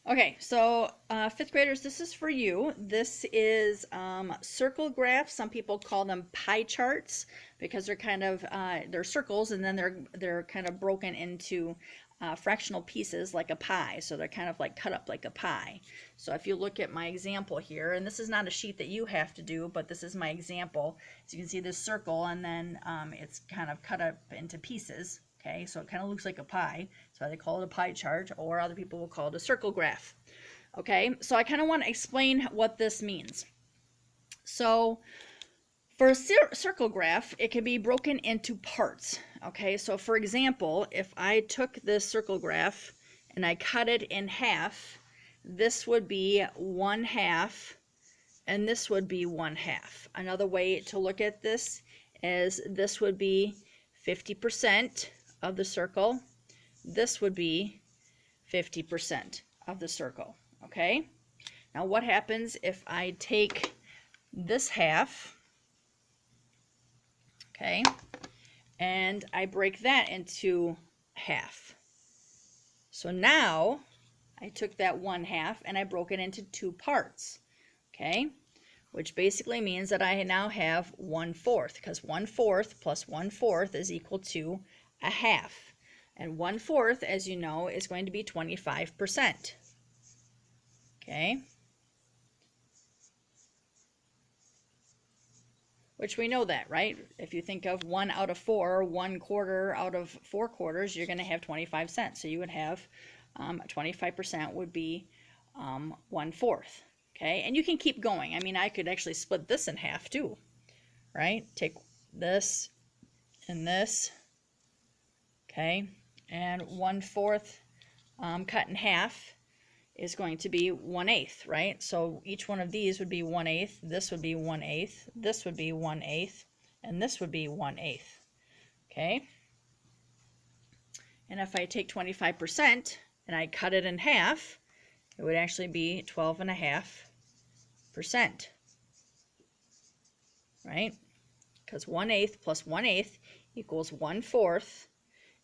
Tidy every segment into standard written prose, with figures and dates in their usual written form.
Okay, so fifth graders, this is for you. This is circle graphs. Some people call them pie charts because they're kind of they're circles and then they're kind of broken into fractional pieces like a pie. So they're kind of like cut up like a pie. So if you look at my example here, and this is not a sheet that you have to do, but this is my example. So you can see this circle, and then it's kind of cut up into pieces. Okay, so it kind of looks like a pie. So they call it a pie chart, or other people will call it a circle graph. Okay, so I kind of want to explain what this means. So for a circle graph, it can be broken into parts. Okay, so for example, if I took this circle graph and I cut it in half, this would be 1/2 and this would be 1/2. Another way to look at this is this would be 50% of the circle. This would be 50% of the circle. Okay? Now what happens if I take this half, okay, and I break that into half? So now I took that 1/2 and I broke it into two parts, okay? Which basically means that I now have 1/4, because 1/4 plus 1/4 is equal to a half. And 1/4, as you know, is going to be 25%. Okay? Which we know that, right? If you think of 1 out of 4, 1/4 out of 4 quarters, you're going to have 25 cents. So you would have 25% would be 1/4. Okay, and you can keep going. I mean, I could actually split this in half too, right? Take this and this, okay, and 1/4 cut in half is going to be 1/8, right? So each one of these would be 1/8, this would be 1/8, this would be 1/8, and this would be 1/8, okay? And if I take 25% and I cut it in half, it would actually be 12.5%, right? Because 1/8 plus 1/8 equals 1/4.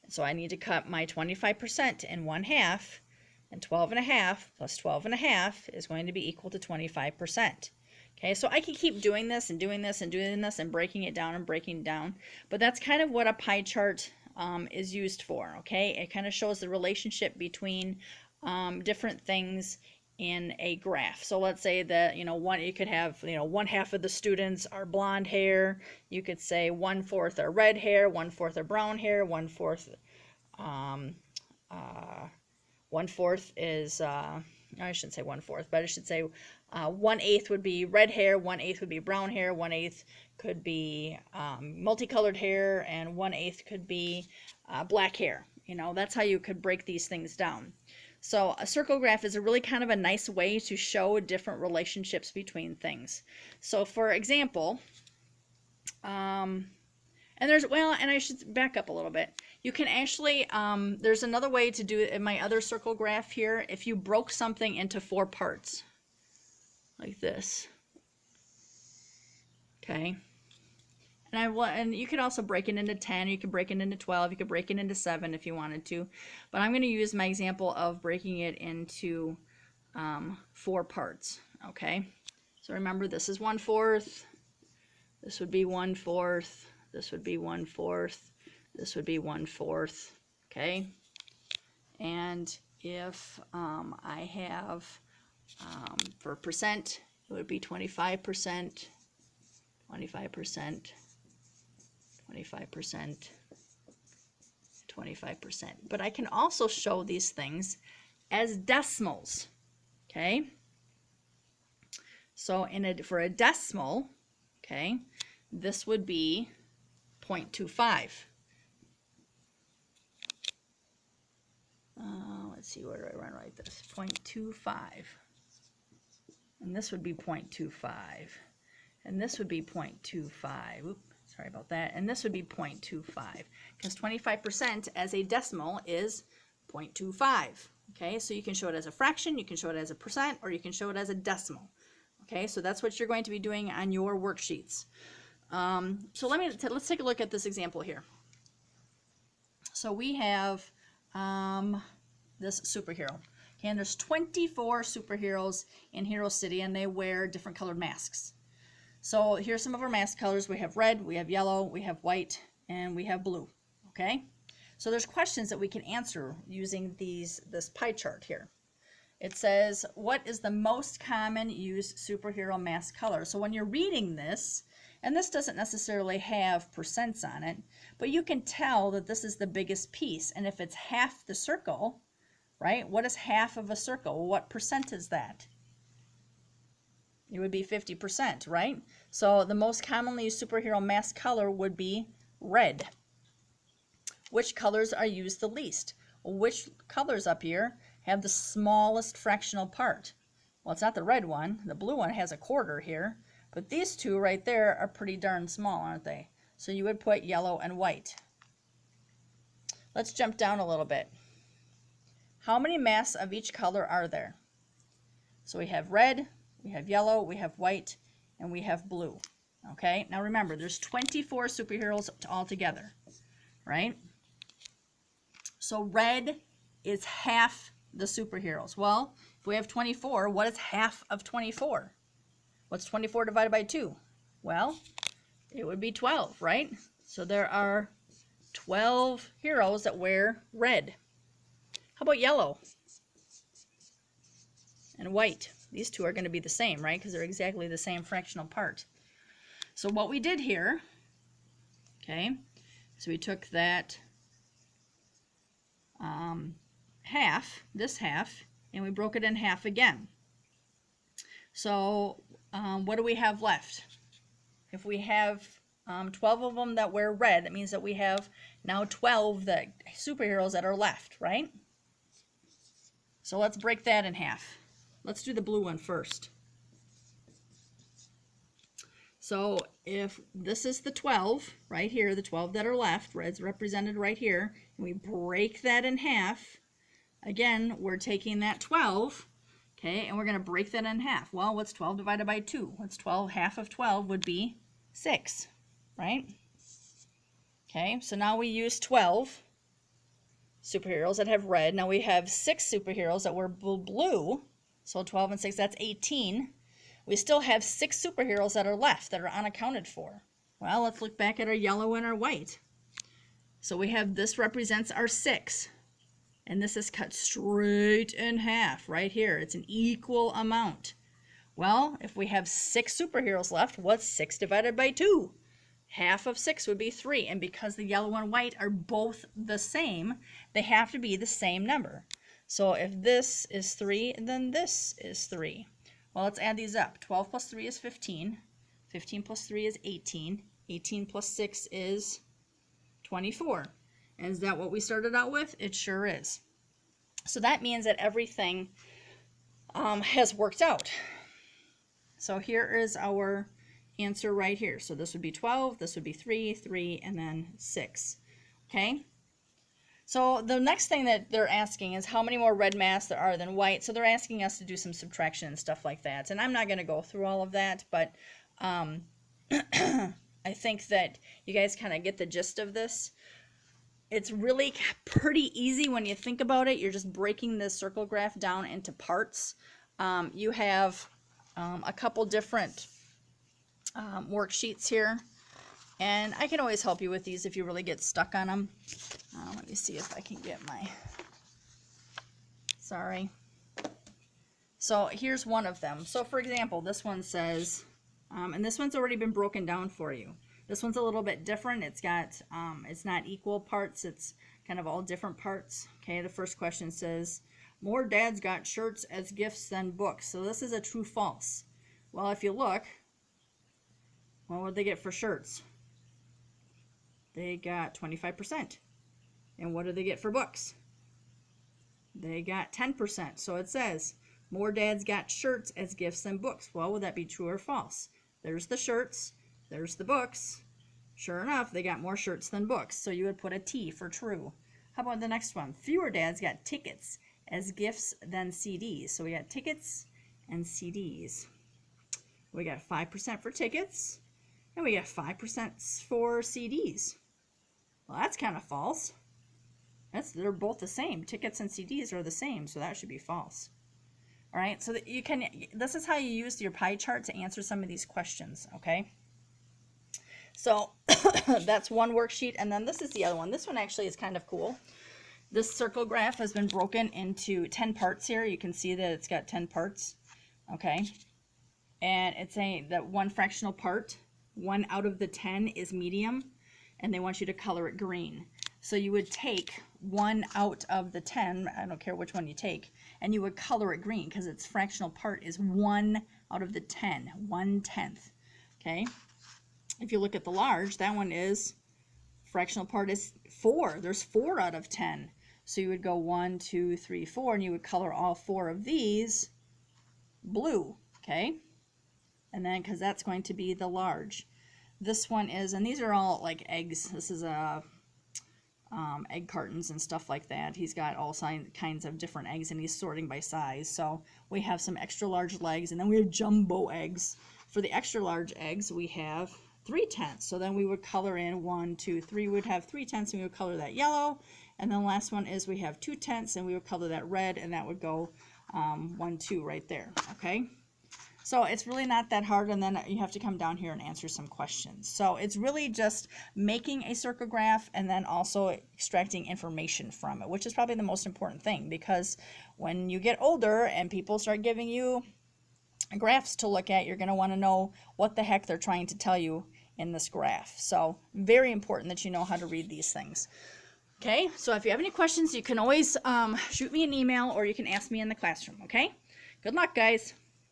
So I need to cut my 25% in 1/2, and 12.5 plus 12.5 is going to be equal to 25%. Okay, so I can keep doing this and doing this and doing this and breaking it down and breaking it down, but that's kind of what a pie chart is used for. Okay, it kind of shows the relationship between different things in a graph. So let's say that you could have 1/2 of the students are blonde hair. You could say 1/4 are red hair, 1/4 are brown hair, 1/4 uh, 1/4 is I shouldn't say 1/4, but I should say 1/8 would be red hair, 1/8 would be brown hair, 1/8 could be multicolored hair, and 1/8 could be black hair. That's how you could break these things down. So a circle graph is a really kind of a nice way to show different relationships between things. So for example, and I should back up a little bit. You can actually, there's another way to do it in my other circle graph here. If you broke something into 4 parts, like this, okay? And you could also break it into 10, you could break it into 12, you could break it into 7 if you wanted to. But I'm going to use my example of breaking it into 4 parts, okay? So remember, this is 1/4, this would be 1/4, this would be 1/4, this would be 1/4, okay? And if I have, for percent, it would be 25%, 25%, 25%, 25%. But I can also show these things as decimals, okay? So for a decimal, okay, this would be 0.25. Let's see, where do I write this? 0.25. And this would be 0.25. And this would be 0.25. Oops, sorry about that. And this would be 0.25. Because 25% as a decimal is 0.25. Okay, so you can show it as a fraction, you can show it as a percent, or you can show it as a decimal. Okay, so that's what you're going to be doing on your worksheets. So let's take a look at this example here. So we have this superhero. Okay, and there's 24 superheroes in Hero City, and they wear different colored masks. So here's some of our mask colors. We have red, we have yellow, we have white, and we have blue. Okay, so there's questions that we can answer using this pie chart here. It says, what is the most common used superhero mask color? So when you're reading this, and this doesn't necessarily have percents on it, but you can tell that this is the biggest piece. And if it's half the circle, right? What is half of a circle? What percent is that? It would be 50%, right? So the most commonly used superhero mask color would be red. Which colors are used the least? Which colors up here have the smallest fractional part? Well, it's not the red one. The blue one has a quarter here, but these two right there are pretty darn small, aren't they? So you would put yellow and white. Let's jump down a little bit. How many masks of each color are there? So we have red, we have yellow, we have white, and we have blue. Okay, now remember, there's 24 superheroes altogether, right? So red is half the superheroes. Well, if we have 24, what is half of 24? What's 24 divided by 2? Well, it would be 12, right? So there are 12 heroes that wear red. How about yellow and white? These two are going to be the same, right? Because they're exactly the same fractional part. So what we did here, okay, so we took that half, this half, and we broke it in half again. So what do we have left? If we have 12 of them that wear red, that means that we have now 12 superheroes that are left, right? So let's break that in half. Let's do the blue one first. So if this is the 12 right here, the 12 that are left, red's represented right here, and we break that in half, again, we're taking that 12, okay, and we're going to break that in half. Well, what's 12 divided by 2? What's 12? Half of 12 would be 6, right? Okay, so now we use 12 superheroes that have red. Now we have 6 superheroes that were blue, so 12 and 6, that's 18. We still have 6 superheroes that are left that are unaccounted for. Well, let's look back at our yellow and our white. So we have, this represents our 6. And this is cut straight in half right here. It's an equal amount. Well, if we have 6 superheroes left, what's 6 divided by 2? Half of 6 would be 3. And because the yellow and white are both the same, they have to be the same number. So if this is 3, then this is 3. Well, let's add these up. 12 plus 3 is 15. 15 plus 3 is 18. 18 plus 6 is 24. And is that what we started out with? It sure is. So that means that everything has worked out. So here is our answer right here. So this would be 12, this would be 3, 3, and then 6. Okay? So the next thing that they're asking is how many more red masks there are than white. So they're asking us to do some subtraction and stuff like that. And I'm not going to go through all of that, but I think that you guys kind of get the gist of this. It's really pretty easy when you think about it. You're just breaking this circle graph down into parts. You have a couple different worksheets here. And I can always help you with these if you really get stuck on them. Let me see if I can get my... Sorry. So here's one of them. So for example, this one says, and this one's already been broken down for you. This one's a little bit different. It's got, it's not equal parts. It's kind of all different parts. Okay, the first question says, more dads got shirts as gifts than books. So this is a true false. Well, if you look, well, what did they get for shirts? They got 25%. And what do they get for books? They got 10%. So it says, more dads got shirts as gifts than books. Well, would that be true or false? There's the shirts. There's the books. Sure enough, they got more shirts than books. So you would put a T for true. How about the next one? Fewer dads got tickets as gifts than CDs. So we got tickets and CDs. We got 5% for tickets. And we got 5% for CDs. Well, that's kind of false. They're both the same. Tickets and CDs are the same, so that should be false. All right, so that you can, this is how you use your pie chart to answer some of these questions, okay? So that's one worksheet, and then this is the other one. This one actually is kind of cool. This circle graph has been broken into 10 parts here. You can see that it's got 10 parts, okay? And it's saying that one fractional part, 1 out of the 10 is medium, and they want you to color it green. So you would take 1 out of the 10, I don't care which one you take, and you would color it green because its fractional part is 1 out of the 10, 1/10, okay? If you look at the large, that one is, fractional part is 4. There's 4 out of 10. So you would go 1, 2, 3, 4, and you would color all 4 of these blue, okay? And then, because that's going to be the large. This one is, and these are all like eggs. This is a egg cartons and stuff like that. He's got all kinds of different eggs, and he's sorting by size. So we have some extra large legs, and then we have jumbo eggs. For the extra large eggs, we have 3/10. So then we would color in 1, 2, 3. We would have 3/10, and we would color that yellow. And then the last one is we have 2/10, and we would color that red, and that would go 1, 2 right there. Okay. So it's really not that hard, and then you have to come down here and answer some questions. So it's really just making a circle graph and then also extracting information from it, which is probably the most important thing, because when you get older and people start giving you graphs to look at, you're going to want to know what the heck they're trying to tell you in this graph. So very important that you know how to read these things. Okay, so if you have any questions, you can always shoot me an email, or you can ask me in the classroom. Okay, good luck, guys.